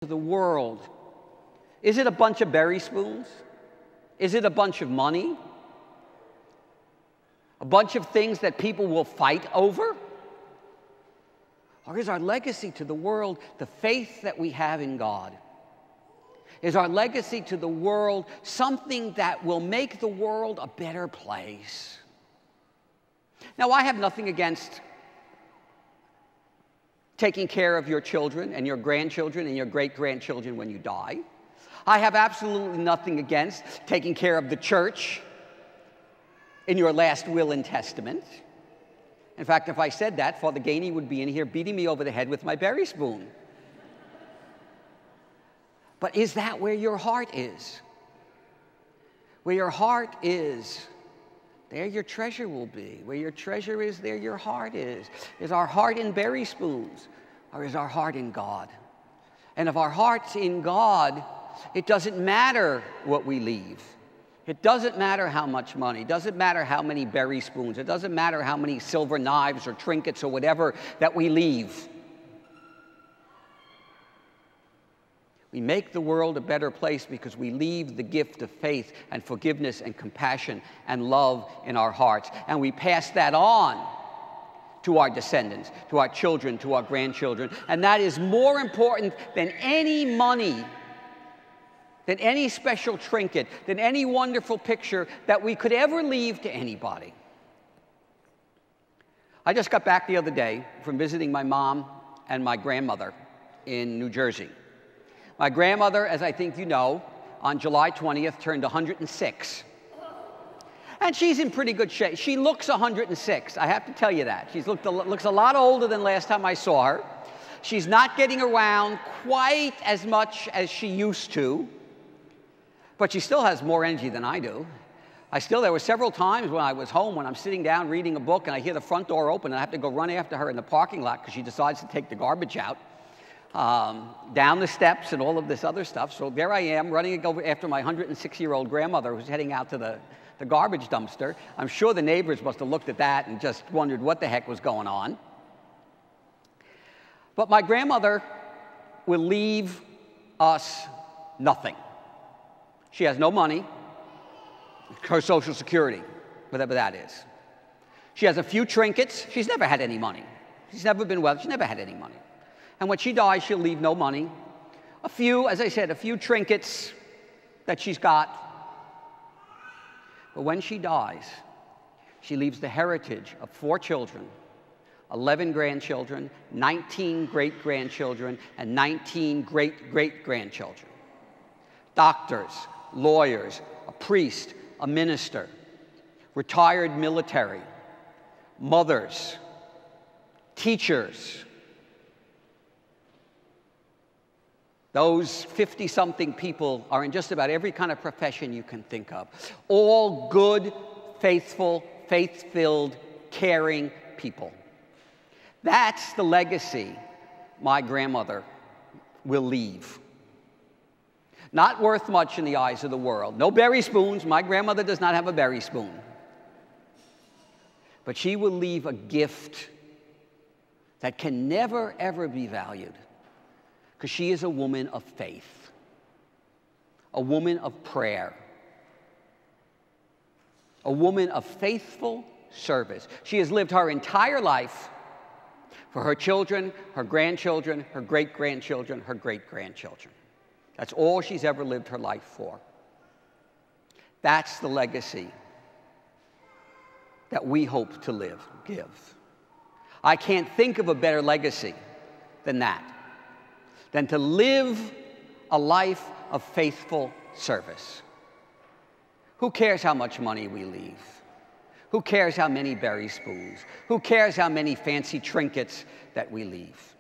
to the world? Is it a bunch of berry spoons? Is it a bunch of money? A bunch of things that people will fight over? Or is our legacy to the world the faith that we have in God? Is our legacy to the world something that will make the world a better place? Now, I have nothing against taking care of your children and your grandchildren and your great-grandchildren when you die. I have absolutely nothing against taking care of the church in your last will and testament. In fact, if I said that, Father Gainey would be in here beating me over the head with my berry spoon. But is that where your heart is? Where your heart is, there your treasure will be. Where your treasure is, there your heart is. Is our heart in berry spoons, or is our heart in God? And if our heart's in God, it doesn't matter what we leave. It doesn't matter how much money. It doesn't matter how many berry spoons. It doesn't matter how many silver knives or trinkets or whatever that we leave. We make the world a better place because we leave the gift of faith and forgiveness and compassion and love in our hearts. And we pass that on to our descendants, to our children, to our grandchildren. And that is more important than any money, than any special trinket, than any wonderful picture that we could ever leave to anybody. I just got back the other day from visiting my mom and my grandmother in New Jersey. My grandmother, as I think you know, on July 20th turned 106. And she's in pretty good shape. She looks 106, I have to tell you that. She looks a lot older than last time I saw her. She's not getting around quite as much as she used to, but she still has more energy than I do. There were several times when I was home, when I'm sitting down reading a book and I hear the front door open and I have to go run after her in the parking lot because she decides to take the garbage out. Down the steps and all of this other stuff. So there I am running over after my 106-year-old grandmother who's heading out to the garbage dumpster. I'm sure the neighbors must have looked at that and just wondered what the heck was going on. But my grandmother will leave us nothing. She has no money, her Social Security, whatever that is. She has a few trinkets. She's never had any money. She's never been wealthy. She's never had any money. And when she dies, she'll leave no money. A few, as I said, a few trinkets that she's got. But when she dies, she leaves the heritage of 4 children, 11 grandchildren, 19 great-grandchildren, and 19 great-great-grandchildren. Doctors, lawyers, a priest, a minister, retired military, mothers, teachers. Those 50-something people are in just about every kind of profession you can think of. All good, faithful, faith-filled, caring people. That's the legacy my grandmother will leave. Not worth much in the eyes of the world. No berry spoons. My grandmother does not have a berry spoon. But she will leave a gift that can never, ever be valued. Because she is a woman of faith, a woman of prayer, a woman of faithful service. She has lived her entire life for her children, her grandchildren, her great-grandchildren, her great-grandchildren. That's all she's ever lived her life for. That's the legacy that we hope to give. I can't think of a better legacy than that. Than to live a life of faithful service. Who cares how much money we leave? Who cares how many berry spoons? Who cares how many fancy trinkets that we leave?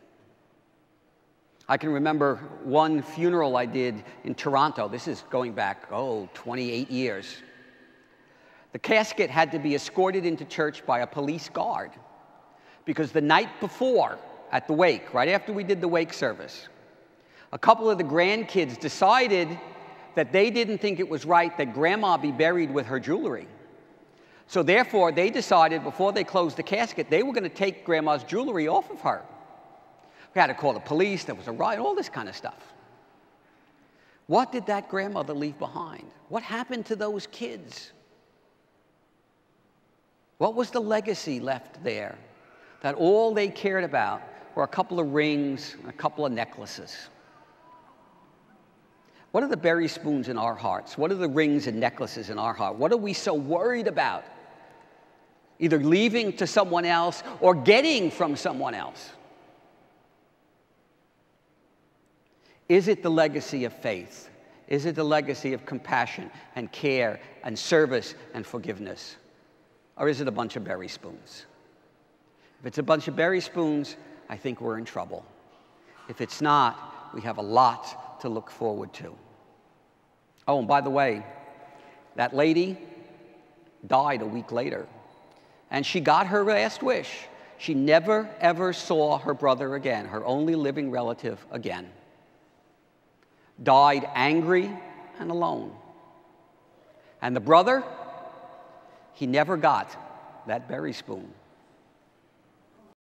I can remember one funeral I did in Toronto. This is going back, 28 years. The casket had to be escorted into church by a police guard because the night before, at the wake, right after we did the wake service, a couple of the grandkids decided that they didn't think it was right that Grandma be buried with her jewelry. So therefore, they decided before they closed the casket, they were going to take Grandma's jewelry off of her. We had to call the police, there was a riot, all this kind of stuff. What did that grandmother leave behind? What happened to those kids? What was the legacy left there? That all they cared about were a couple of rings and a couple of necklaces. What are the berry spoons in our hearts? What are the rings and necklaces in our heart? What are we so worried about? Either leaving to someone else or getting from someone else. Is it the legacy of faith? Is it the legacy of compassion and care and service and forgiveness? Or is it a bunch of berry spoons? If it's a bunch of berry spoons, I think we're in trouble. If it's not, we have a lot to look forward to. Oh, and by the way, that lady died a week later. And she got her last wish. She never, ever saw her brother again, her only living relative again. Died angry and alone. And the brother, he never got that berry spoon.